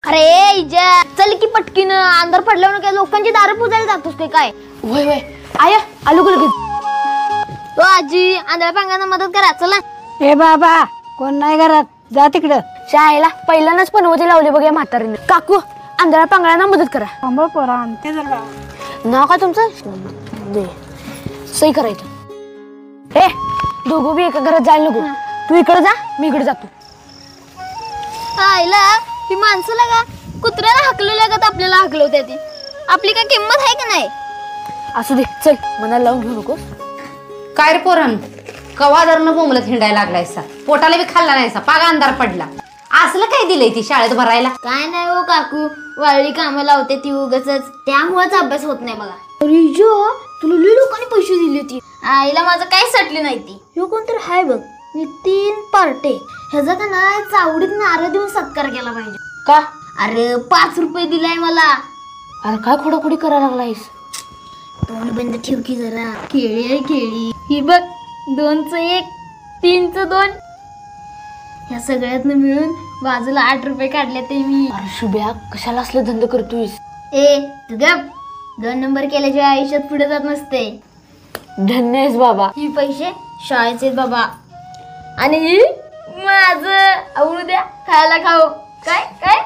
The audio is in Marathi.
अरे इजा चल की पटकीन अंधार पडल्यावर काय लोकांची दारू पुजायला जातोस काय? वय वय आया आलो ग लगेच. तो आजी आंधळ्या पांगांना मदत करा चला. ए बाबा कोण नाही घरात, जा तिकडं. शाळेला पहिल्यांदाच पनवती लावली बघ या म्हातारीने. काकू आंधळ्या पांगळ्यांना मदत करा. थांबा पोरा आणते जरा. नाव का तुमचं? दे सही करायचं. ए दोघं बी एका घरात जायला नको. तू इकडे जा मी इकडे जातो. आईला ही माणसं लागा कुत्र्याला हाकलू लागत आपल्याला हाकलवते ती. आपली काय किंमत आहे की नाही? असू दे चल मनाला लावून घेऊ नकोस. काय रे पोरण कवादरनं बोंबलत हिंडायला लागलायसा. पोटाला बी खाल्ला नाहीसा. पागा अंधार पडला. असलं काय दिलंय ती शाळेत भरायला? काय नाही हो काकू, वाळली कामं लावते ती उगाच, त्यामुळेच अभ्यास होत नाही बघा. अरे जो तुला लई लोकांनी पैसे दिले होती. आईला माझं काही सटली नाही ती. ह्यो कोणतरी हाय बघ नितीन पार्टे, ह्याचा का नाही चावडीत नारळ देऊन सत्कार केला पाहिजे. का? अरे 5 रुपये दिलाय मला. अरे काय खोडाखोडी करायला लागलायस? तोंड बंद ठेव की जरा. केळी आहे केळी. ही बघ 2चं 1, 3चं 2. ह्या सगळ्यातनं मिळून बाजूला 8 रुपये काढले ते मी. अरे शुभ्या कशाला असले धंदे करतोयस? ए तू गप. 2 नंबर केल्याशिवाय आयुष्यात पुढे जात नसते. धन्य आहेस बाबा. ही पैसे शाळेचे बाबा आणि ही माझं. आवडू द्या खायला खाऊ. काय काय